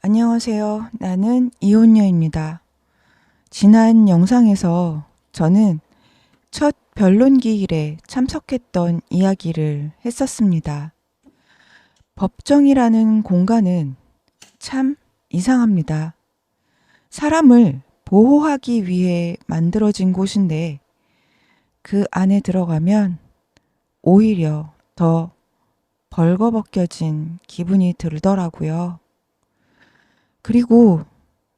안녕하세요. 나는 이혼녀입니다. 지난 영상에서 저는 첫 변론기일에 참석했던 이야기를 했었습니다. 법정이라는 공간은 참 이상합니다. 사람을 보호하기 위해 만들어진 곳인데 그 안에 들어가면 오히려 더 벌거벗겨진 기분이 들더라고요. 그리고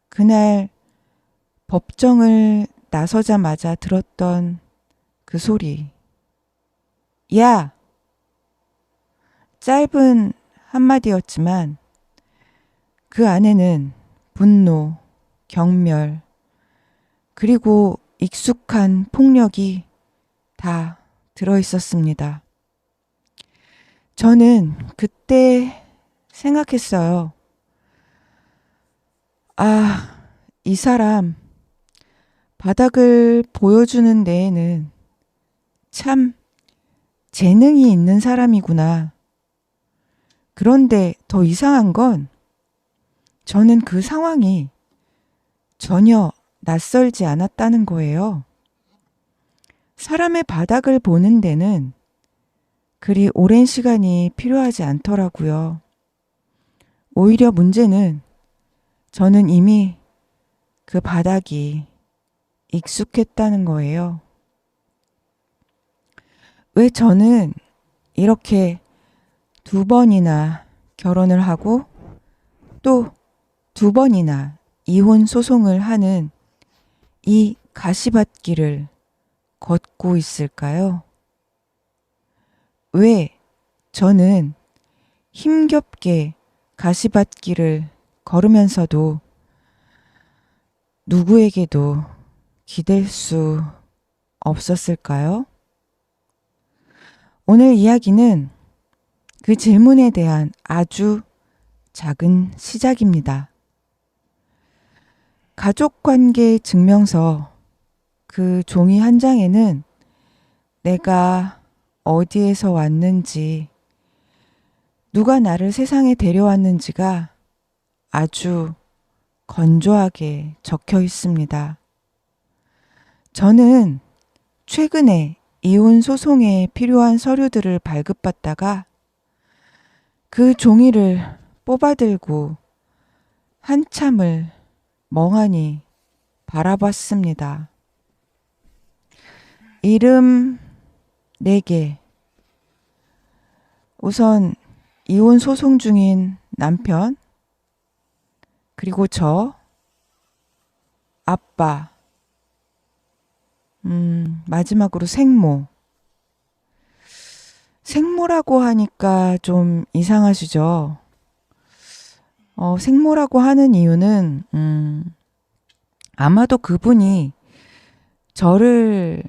그날 법정을 나서자마자 들었던 그 소리. 야! 짧은 한마디였지만 그 안에는 분노, 경멸, 그리고 익숙한 폭력이 다 들어있었습니다. 저는 그때 생각했어요. 이 사람 바닥을 보여주는 데에는 참 재능이 있는 사람이구나. 그런데 더 이상한 건 저는 그 상황이 전혀 낯설지 않았다는 거예요. 사람의 바닥을 보는 데는 그리 오랜 시간이 필요하지 않더라고요. 오히려 문제는 저는 이미 그 바닥이 익숙했다는 거예요. 왜 저는 이렇게 2번이나 결혼을 하고 또 2번이나 이혼 소송을 하는 이 가시밭길을 걷고 있을까요? 왜 저는 힘겹게 가시밭길을 걸으면서도 누구에게도 기댈 수 없었을까요? 오늘 이야기는 그 질문에 대한 아주 작은 시작입니다. 가족관계 증명서 그 종이 한 장에는 내가 어디에서 왔는지, 누가 나를 세상에 데려왔는지가 아주 건조하게 적혀 있습니다. 저는 최근에 이혼 소송에 필요한 서류들을 발급받다가 그 종이를 뽑아들고 한참을 멍하니 바라봤습니다. 이름 4개. 우선 이혼 소송 중인 남편, 그리고 저, 아빠, 마지막으로 생모. 생모라고 하니까 좀 이상하시죠? 생모라고 하는 이유는, 아마도 그분이 저를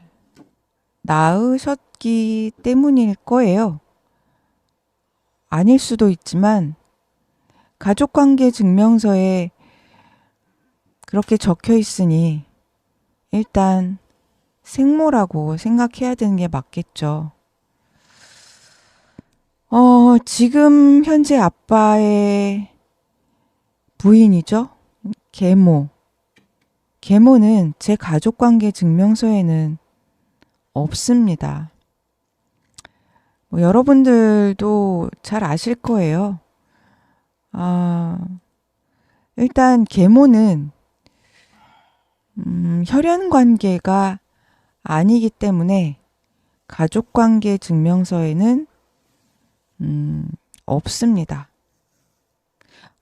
낳으셨기 때문일 거예요. 아닐 수도 있지만, 가족관계 증명서에 그렇게 적혀 있으니, 일단 생모라고 생각해야 되는 게 맞겠죠. 지금 현재 아빠의 부인이죠. 계모. 계모는 제 가족관계 증명서에는 없습니다. 여러분들도 잘 아실 거예요. 일단 계모는 혈연 관계가 아니기 때문에 가족관계 증명서에는 없습니다.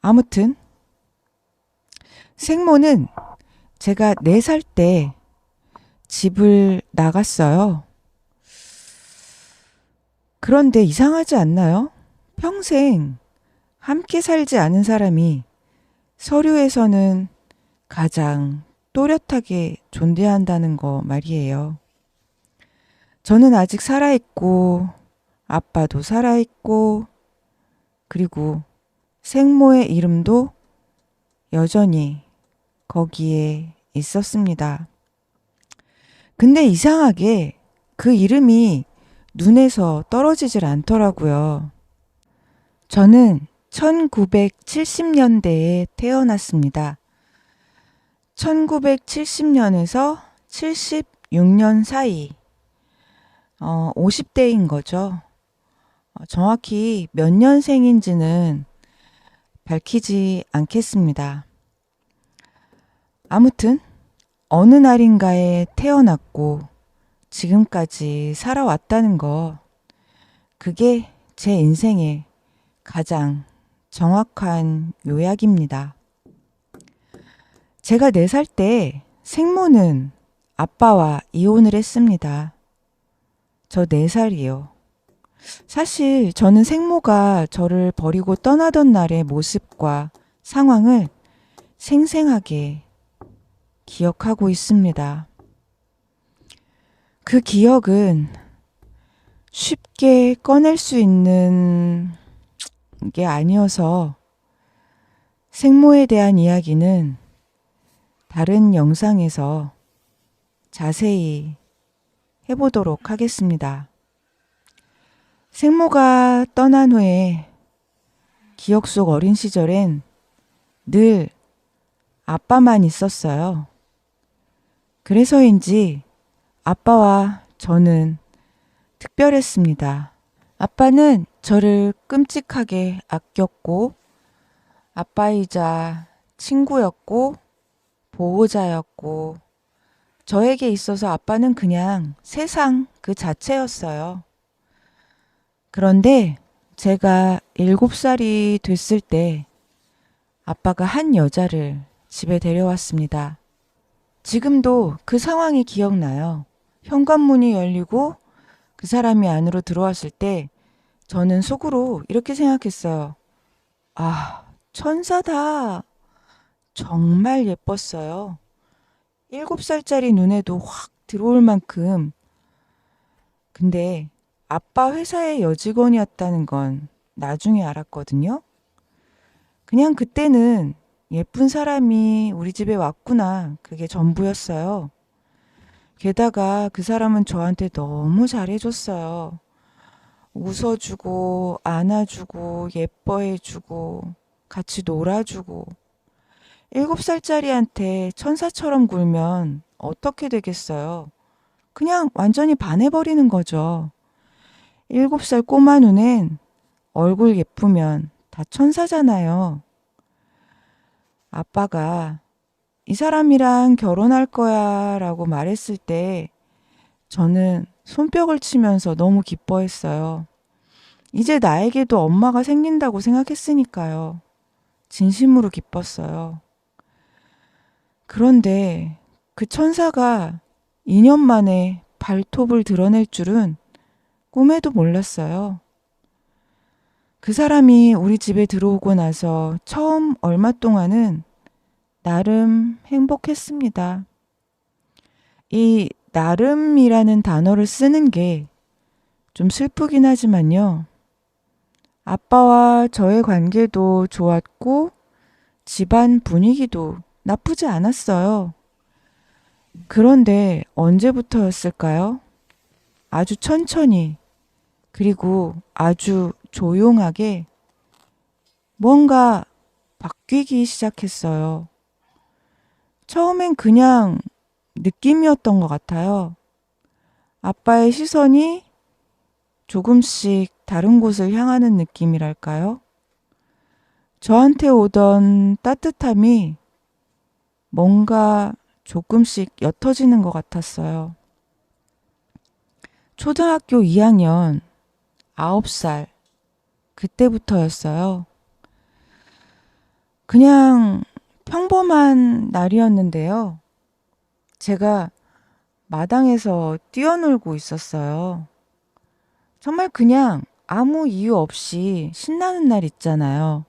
아무튼 생모는 제가 4살 때 집을 나갔어요. 그런데 이상하지 않나요? 평생 함께 살지 않은 사람이 서류에서는 가장 또렷하게 존재한다는 거 말이에요. 저는 아직 살아있고, 아빠도 살아있고, 그리고 생모의 이름도 여전히 거기에 있었습니다. 근데 이상하게 그 이름이 눈에서 떨어지질 않더라고요. 저는 1970년대에 태어났습니다. 1970년에서 76년 사이, 50대인 거죠. 정확히 몇 년생인지는 밝히지 않겠습니다. 아무튼 어느 날인가에 태어났고 지금까지 살아왔다는 거, 그게 제 인생의 가장 정확한 요약입니다. 제가 4살 때 생모는 아빠와 이혼을 했습니다. 저 4살이요. 사실 저는 생모가 저를 버리고 떠나던 날의 모습과 상황을 생생하게 기억하고 있습니다. 그 기억은 쉽게 꺼낼 수 있는 게 아니어서 생모에 대한 이야기는 다른 영상에서 자세히 해보도록 하겠습니다. 생모가 떠난 후에 기억 속 어린 시절엔 늘 아빠만 있었어요. 그래서인지 아빠와 저는 특별했습니다. 아빠는 저를 끔찍하게 아꼈고 아빠이자 친구였고 보호자였고 저에게 있어서 아빠는 그냥 세상 그 자체였어요. 그런데 제가 7살이 됐을 때 아빠가 한 여자를 집에 데려왔습니다. 지금도 그 상황이 기억나요. 현관문이 열리고 그 사람이 안으로 들어왔을 때 저는 속으로 이렇게 생각했어요. 아, 천사다. 정말 예뻤어요. 7살짜리 눈에도 확 들어올 만큼. 근데 아빠 회사의 여직원이었다는 건 나중에 알았거든요. 그냥 그때는 예쁜 사람이 우리 집에 왔구나. 그게 전부였어요. 게다가 그 사람은 저한테 너무 잘해줬어요. 웃어주고, 안아주고, 예뻐해주고, 같이 놀아주고. 7살짜리한테 천사처럼 굴면 어떻게 되겠어요? 그냥 완전히 반해버리는 거죠. 7살 꼬마 눈엔 얼굴 예쁘면 다 천사잖아요. 아빠가 이 사람이랑 결혼할 거야 라고 말했을 때 저는 손뼉을 치면서 너무 기뻐했어요. 이제 나에게도 엄마가 생긴다고 생각했으니까요. 진심으로 기뻤어요. 그런데 그 천사가 2년 만에 발톱을 드러낼 줄은 꿈에도 몰랐어요. 그 사람이 우리 집에 들어오고 나서 처음 얼마 동안은 나름 행복했습니다. 이 나름이라는 단어를 쓰는 게 좀 슬프긴 하지만요. 아빠와 저의 관계도 좋았고 집안 분위기도 나쁘지 않았어요. 그런데 언제부터였을까요? 아주 천천히 그리고 아주 조용하게 뭔가 바뀌기 시작했어요. 처음엔 그냥 느낌이었던 것 같아요. 아빠의 시선이 조금씩 다른 곳을 향하는 느낌이랄까요? 저한테 오던 따뜻함이 뭔가 조금씩 옅어지는 것 같았어요. 초등학교 2학년 9살 그때부터였어요. 그냥 평범한 날이었는데요. 제가 마당에서 뛰어놀고 있었어요. 정말 그냥 아무 이유 없이 신나는 날 있잖아요.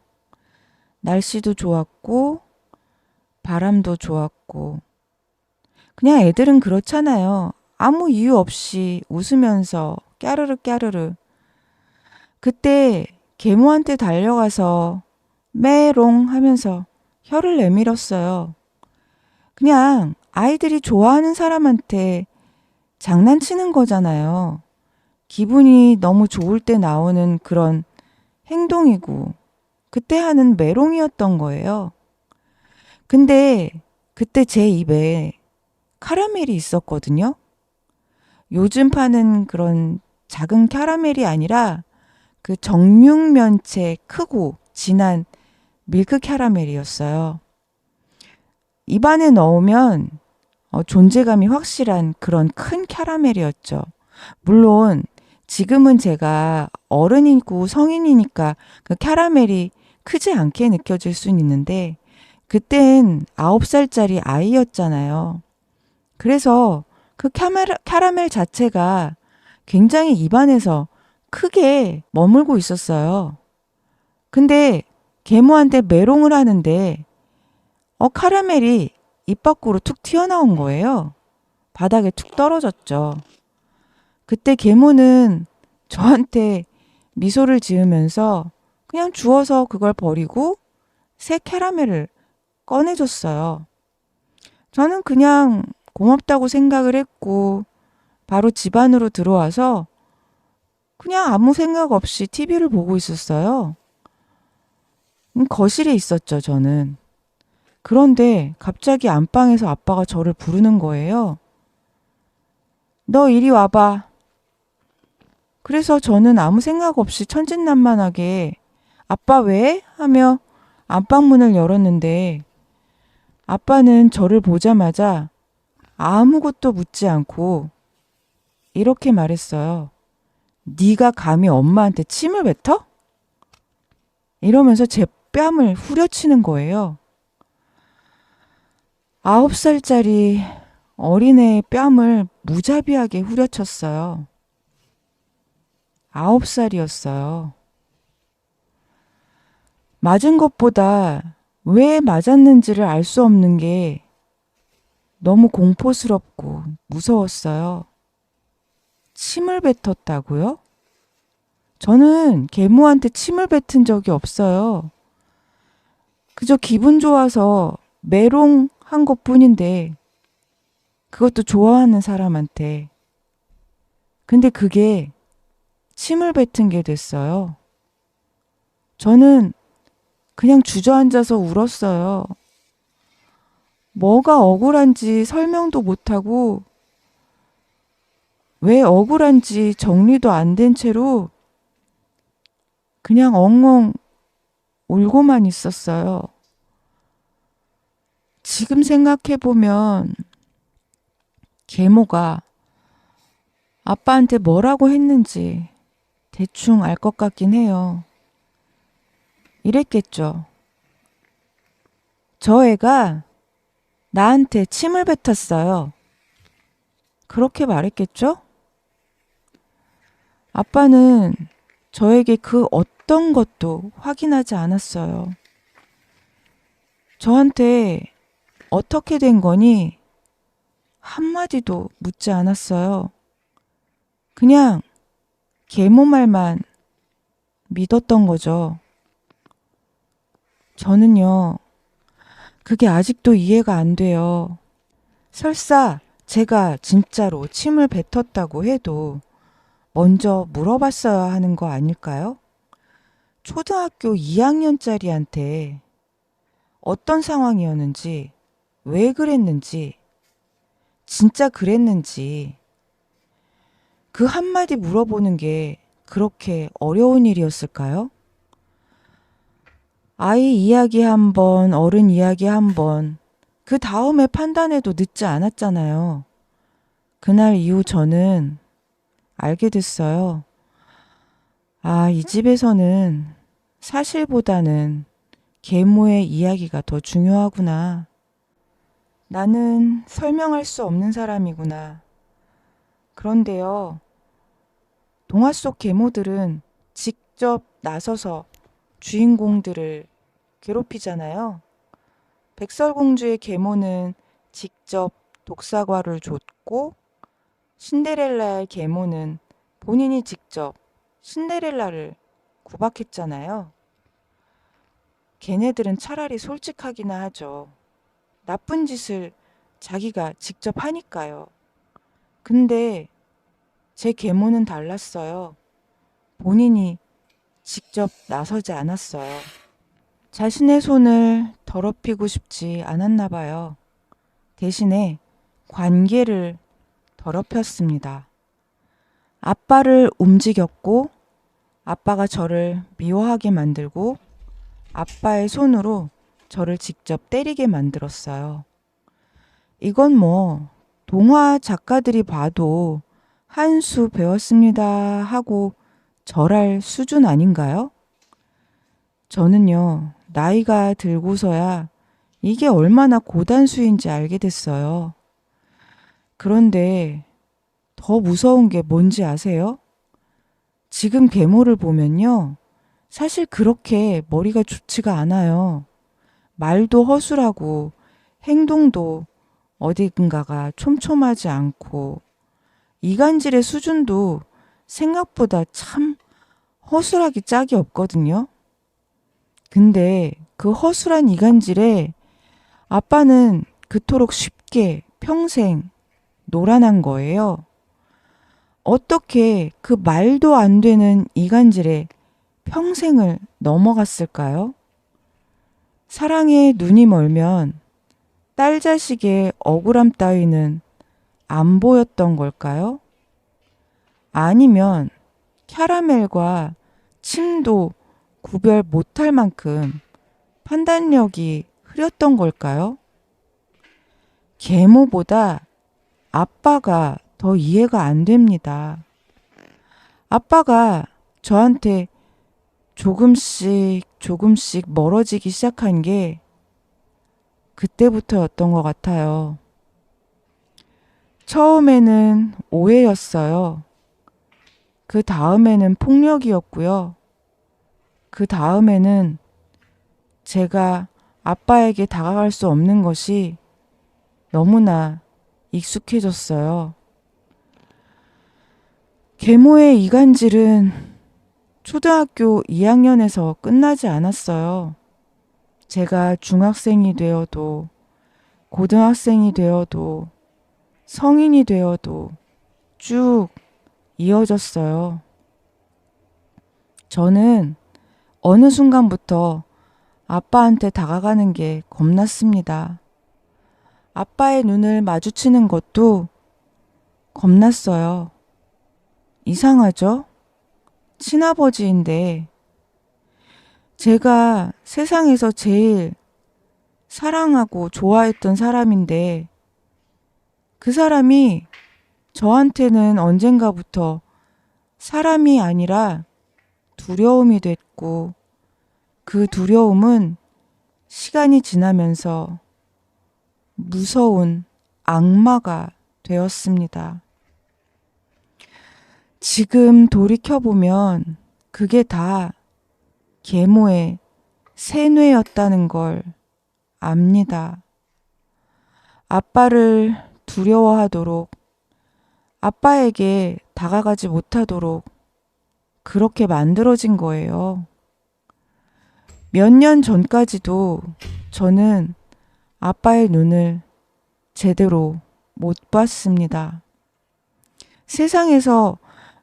날씨도 좋았고 바람도 좋았고 그냥 애들은 그렇잖아요. 아무 이유 없이 웃으면서 까르르 까르르. 그때 계모한테 달려가서 메롱 하면서 혀를 내밀었어요. 그냥 아이들이 좋아하는 사람한테 장난치는 거잖아요. 기분이 너무 좋을 때 나오는 그런 행동이고 그때 하는 메롱이었던 거예요. 근데 그때 제 입에 카라멜이 있었거든요. 요즘 파는 그런 작은 카라멜이 아니라 그 정육면체 크고 진한 밀크 캐러멜이었어요. 입안에 넣으면 존재감이 확실한 그런 큰 캐러멜이었죠. 물론 지금은 제가 어른이고 성인이니까 그 캐러멜이 크지 않게 느껴질 수는 있는데 그땐 9살짜리 아이였잖아요. 그래서 그 캐러멜 자체가 굉장히 입안에서 크게 머물고 있었어요. 근데 계모한테 메롱을 하는데 카라멜이 입 밖으로 툭 튀어나온 거예요. 바닥에 툭 떨어졌죠. 그때 계모는 저한테 미소를 지으면서 그냥 주워서 그걸 버리고 새 캐러멜을 꺼내줬어요. 저는 그냥 고맙다고 생각을 했고 바로 집 안으로 들어와서 그냥 아무 생각 없이 TV를 보고 있었어요. 거실에 있었죠, 저는. 그런데 갑자기 안방에서 아빠가 저를 부르는 거예요. 너 이리 와봐. 그래서 저는 아무 생각 없이 천진난만하게 아빠 왜? 하며 안방 문을 열었는데 아빠는 저를 보자마자 아무것도 묻지 않고 이렇게 말했어요. 네가 감히 엄마한테 침을 뱉어? 이러면서 제 뺨을 후려치는 거예요. 9살짜리 어린애의 뺨을 무자비하게 후려쳤어요. 9살이었어요. 맞은 것보다 왜 맞았는지를 알 수 없는 게 너무 공포스럽고 무서웠어요. 침을 뱉었다고요? 저는 계모한테 침을 뱉은 적이 없어요. 그저 기분 좋아서 메롱한 것뿐인데 그것도 좋아하는 사람한테. 근데 그게 침을 뱉은 게 됐어요. 저는 그냥 주저앉아서 울었어요. 뭐가 억울한지 설명도 못하고 왜 억울한지 정리도 안 된 채로 그냥 엉엉 울고만 있었어요. 지금 생각해보면 계모가 아빠한테 뭐라고 했는지 대충 알 것 같긴 해요. 이랬겠죠. 저 애가 나한테 침을 뱉었어요. 그렇게 말했겠죠? 아빠는 저에게 그 어떤 것도 확인하지 않았어요. 저한테 어떻게 된 거니? 한마디도 묻지 않았어요. 그냥 계모 말만 믿었던 거죠. 저는요, 그게 아직도 이해가 안 돼요. 설사 제가 진짜로 침을 뱉었다고 해도 먼저 물어봤어야 하는 거 아닐까요? 초등학교 2학년짜리한테 어떤 상황이었는지, 왜 그랬는지, 진짜 그랬는지, 그 한마디 물어보는 게 그렇게 어려운 일이었을까요? 아이 이야기 한 번, 어른 이야기 한 번, 그 다음에 판단해도 늦지 않았잖아요. 그날 이후 저는 알게 됐어요. 아, 이 집에서는 사실보다는 계모의 이야기가 더 중요하구나. 나는 설명할 수 없는 사람이구나. 그런데요, 동화 속 계모들은 직접 나서서 주인공들을 괴롭히잖아요. 백설공주의 계모는 직접 독사과를 줬고, 신데렐라의 계모는 본인이 직접 신데렐라를 구박했잖아요. 걔네들은 차라리 솔직하기나 하죠. 나쁜 짓을 자기가 직접 하니까요. 근데 제 계모는 달랐어요. 본인이 직접 나서지 않았어요. 자신의 손을 더럽히고 싶지 않았나 봐요. 대신에 관계를 더럽혔습니다. 아빠를 움직였고 아빠가 저를 미워하게 만들고 아빠의 손으로 저를 직접 때리게 만들었어요. 이건 뭐 동화 작가들이 봐도 한 수 배웠습니다 하고 절할 수준 아닌가요? 저는요, 나이가 들고서야 이게 얼마나 고단수인지 알게 됐어요. 그런데 더 무서운 게 뭔지 아세요? 지금 계모를 보면요, 사실 그렇게 머리가 좋지가 않아요. 말도 허술하고 행동도 어딘가가 촘촘하지 않고 이간질의 수준도 생각보다 참 허술하기 짝이 없거든요. 근데 그 허술한 이간질에 아빠는 그토록 쉽게 평생 놀아난 거예요. 어떻게 그 말도 안 되는 이간질에 평생을 넘어갔을까요? 사랑에 눈이 멀면 딸 자식의 억울함 따위는 안 보였던 걸까요? 아니면 캐러멜과 침도 구별 못할 만큼 판단력이 흐렸던 걸까요? 계모보다 아빠가 더 이해가 안 됩니다. 아빠가 저한테 조금씩 멀어지기 시작한 게 그때부터였던 것 같아요. 처음에는 오해였어요. 그 다음에는 폭력이었고요. 그 다음에는 제가 아빠에게 다가갈 수 없는 것이 너무나 익숙해졌어요. 계모의 이간질은 초등학교 2학년에서 끝나지 않았어요. 제가 중학생이 되어도 고등학생이 되어도 성인이 되어도 쭉 이어졌어요. 저는 어느 순간부터 아빠한테 다가가는 게 겁났습니다. 아빠의 눈을 마주치는 것도 겁났어요. 이상하죠? 친아버지인데 제가 세상에서 제일 사랑하고 좋아했던 사람인데 그 사람이 저한테는 언젠가부터 사람이 아니라 두려움이 됐고 그 두려움은 시간이 지나면서 무서운 악마가 되었습니다. 지금 돌이켜보면 그게 다 계모의 세뇌였다는 걸 압니다. 아빠를 두려워하도록, 아빠에게 다가가지 못하도록 그렇게 만들어진 거예요. 몇 년 전까지도 저는 아빠의 눈을 제대로 못 봤습니다. 세상에서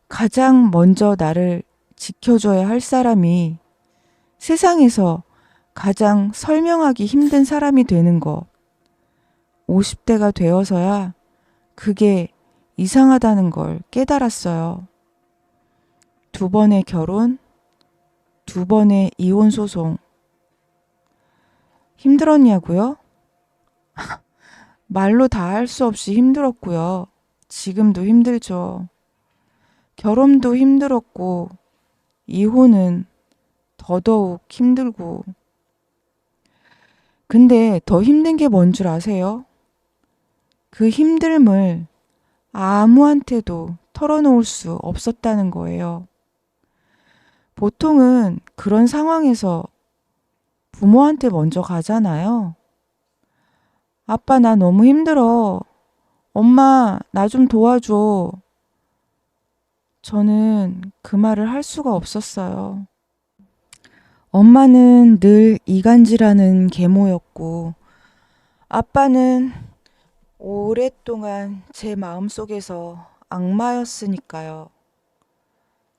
가장 먼저 나를 지켜줘야 할 사람이 세상에서 가장 설명하기 힘든 사람이 되는 것. 50대가 되어서야 그게 이상하다는 걸 깨달았어요. 2번의 결혼, 2번의 이혼 소송. 힘들었냐고요? 말로 다 할 수 없이 힘들었고요. 지금도 힘들죠. 결혼도 힘들었고, 이혼은 더더욱 힘들고. 근데 더 힘든 게 뭔 줄 아세요? 그 힘듦을 아무한테도 털어놓을 수 없었다는 거예요. 보통은 그런 상황에서 부모한테 먼저 가잖아요. 아빠, 나 너무 힘들어. 엄마, 나 좀 도와줘. 저는 그 말을 할 수가 없었어요. 엄마는 늘 이간질하는 계모였고, 아빠는 오랫동안 제 마음속에서 악마였으니까요.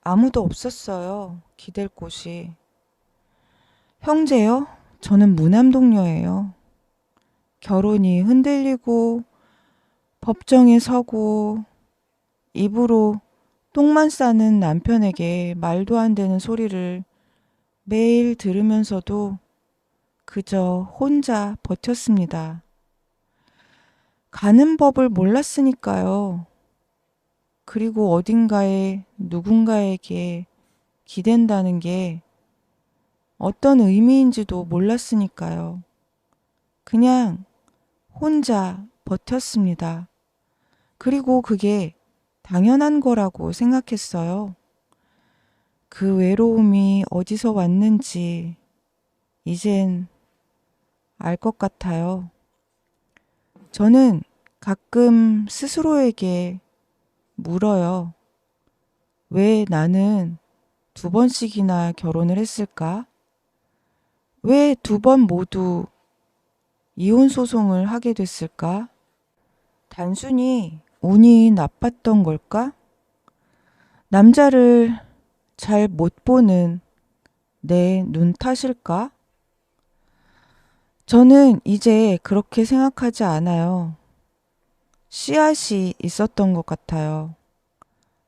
아무도 없었어요. 기댈 곳이. 형제요? 저는 무남동녀예요. 결혼이 흔들리고 법정에 서고 입으로 똥만 싸는 남편에게 말도 안 되는 소리를 매일 들으면서도 그저 혼자 버텼습니다. 가는 법을 몰랐으니까요. 그리고 어딘가에 누군가에게 기댄다는 게 어떤 의미인지도 몰랐으니까요. 그냥 혼자 버텼습니다. 그리고 그게 당연한 거라고 생각했어요. 그 외로움이 어디서 왔는지 이젠 알 것 같아요. 저는 가끔 스스로에게 물어요. 왜 나는 2번씩이나 결혼을 했을까? 왜 2번 모두 이혼 소송을 하게 됐을까? 단순히 운이 나빴던 걸까? 남자를 잘 못 보는 내 눈 탓일까? 저는 이제 그렇게 생각하지 않아요. 씨앗이 있었던 것 같아요.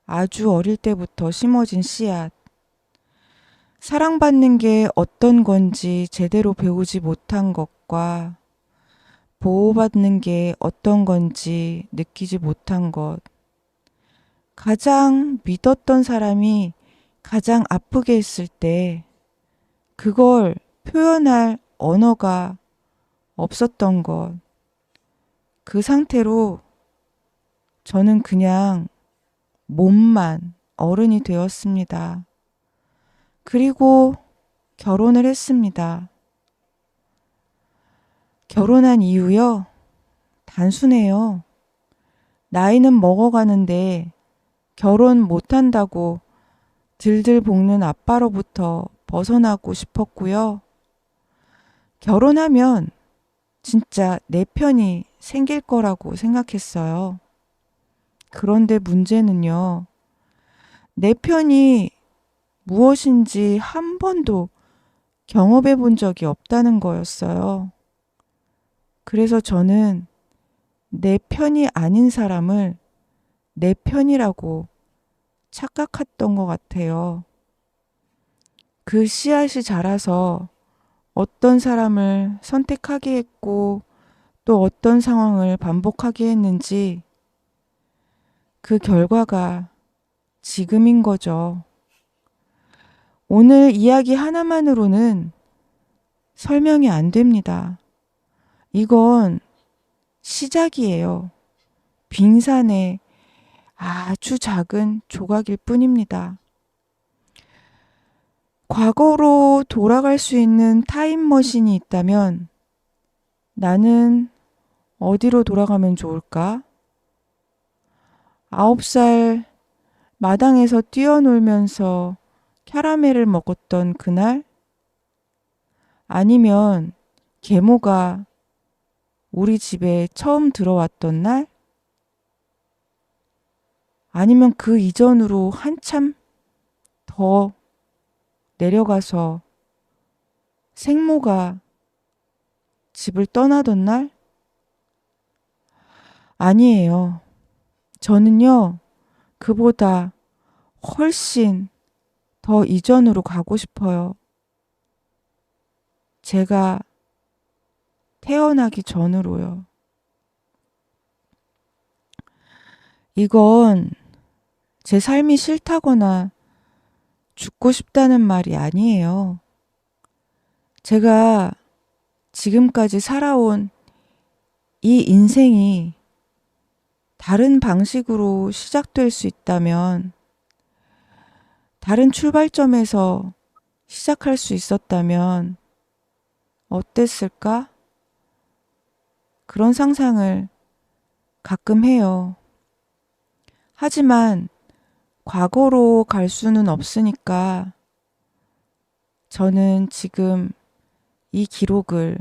아주 어릴 때부터 심어진 씨앗. 사랑받는 게 어떤 건지 제대로 배우지 못한 것과 보호받는 게 어떤 건지 느끼지 못한 것. 가장 믿었던 사람이 가장 아프게 했을 때 그걸 표현할 언어가 없었던 것. 그 상태로 저는 그냥 몸만 어른이 되었습니다. 그리고 결혼을 했습니다. 결혼한 이유요? 단순해요. 나이는 먹어가는데 결혼 못한다고 들들 볶는 아빠로부터 벗어나고 싶었고요. 결혼하면 진짜 내 편이 생길 거라고 생각했어요. 그런데 문제는요. 내 편이 무엇인지 한 번도 경험해 본 적이 없다는 거였어요. 그래서 저는 내 편이 아닌 사람을 내 편이라고 착각했던 것 같아요. 그 씨앗이 자라서 어떤 사람을 선택하게 했고 또 어떤 상황을 반복하게 했는지 그 결과가 지금인 거죠. 오늘 이야기 하나만으로는 설명이 안 됩니다. 이건 시작이에요. 빙산의 아주 작은 조각일 뿐입니다. 과거로 돌아갈 수 있는 타임머신이 있다면 나는 어디로 돌아가면 좋을까? 9살 마당에서 뛰어놀면서 캐러멜을 먹었던 그날? 아니면 계모가 우리 집에 처음 들어왔던 날? 아니면 그 이전으로 한참 더 내려가서 생모가 집을 떠나던 날? 아니에요. 저는요, 그보다 훨씬 더 이전으로 가고 싶어요. 제가 태어나기 전으로요. 이건 제 삶이 싫다거나 죽고 싶다는 말이 아니에요. 제가 지금까지 살아온 이 인생이 다른 방식으로 시작될 수 있다면, 다른 출발점에서 시작할 수 있었다면 어땠을까? 그런 상상을 가끔 해요. 하지만 과거로 갈 수는 없으니까 저는 지금 이 기록을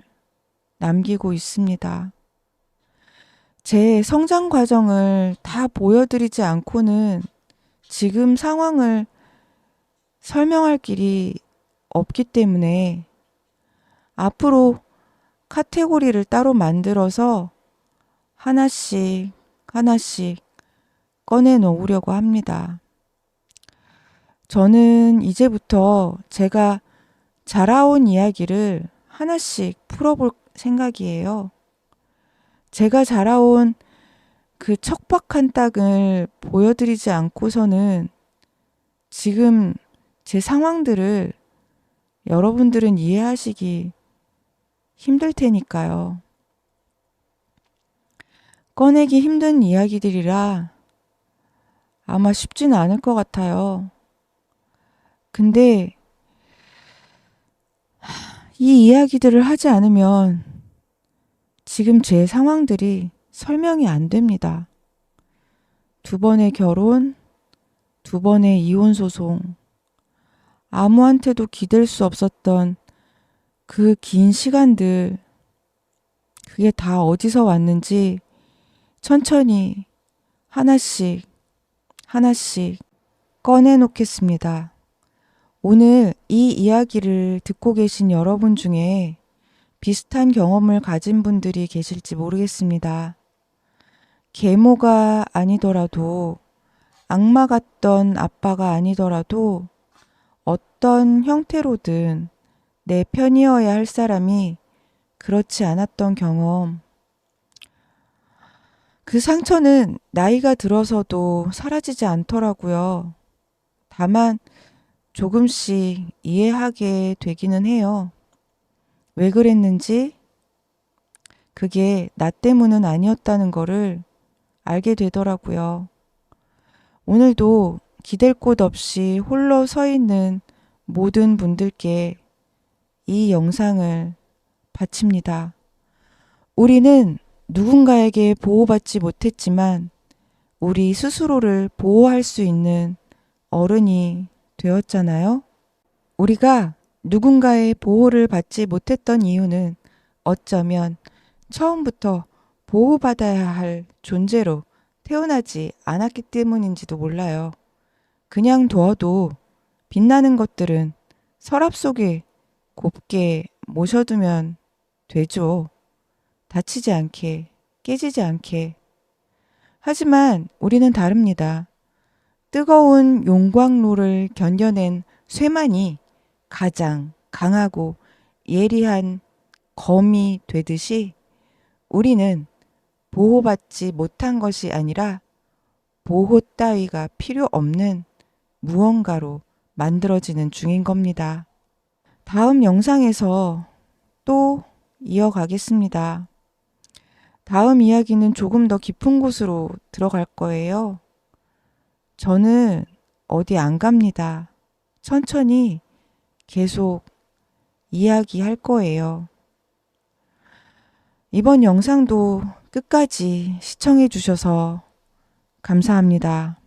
남기고 있습니다. 제 성장 과정을 다 보여드리지 않고는 지금 상황을 설명할 길이 없기 때문에 앞으로 카테고리를 따로 만들어서 하나씩 하나씩 꺼내 놓으려고 합니다. 저는 이제부터 제가 자라온 이야기를 하나씩 풀어볼 생각이에요. 제가 자라온 그 척박한 땅을 보여드리지 않고서는 지금 제 상황들을 여러분들은 이해하시기 힘들 테니까요. 꺼내기 힘든 이야기들이라 아마 쉽지는 않을 것 같아요. 근데 이 이야기들을 하지 않으면 지금 제 상황들이 설명이 안 됩니다. 2번의 결혼, 2번의 이혼 소송, 아무한테도 기댈 수 없었던 그 긴 시간들, 그게 다 어디서 왔는지 천천히 하나씩 하나씩 꺼내놓겠습니다. 오늘 이 이야기를 듣고 계신 여러분 중에 비슷한 경험을 가진 분들이 계실지 모르겠습니다. 계모가 아니더라도, 악마 같던 아빠가 아니더라도 어떤 형태로든 내 편이어야 할 사람이 그렇지 않았던 경험. 그 상처는 나이가 들어서도 사라지지 않더라고요. 다만 조금씩 이해하게 되기는 해요. 왜 그랬는지, 그게 나 때문은 아니었다는 거를 알게 되더라고요. 오늘도 기댈 곳 없이 홀로 서 있는 모든 분들께 이 영상을 바칩니다. 우리는 누군가에게 보호받지 못했지만 우리 스스로를 보호할 수 있는 어른이 되었잖아요. 우리가 누군가의 보호를 받지 못했던 이유는 어쩌면 처음부터 보호받아야 할 존재로 태어나지 않았기 때문인지도 몰라요. 그냥 둬도 빛나는 것들은 서랍 속에 곱게 모셔두면 되죠. 다치지 않게, 깨지지 않게. 하지만 우리는 다릅니다. 뜨거운 용광로를 견뎌낸 쇠만이 가장 강하고 예리한 검이 되듯이 우리는 보호받지 못한 것이 아니라 보호 따위가 필요 없는 무언가로 만들어지는 중인 겁니다. 다음 영상에서 또 이어가겠습니다. 다음 이야기는 조금 더 깊은 곳으로 들어갈 거예요. 저는 어디 안 갑니다. 천천히 계속 이야기할 거예요. 이번 영상도 끝까지 시청해 주셔서 감사합니다.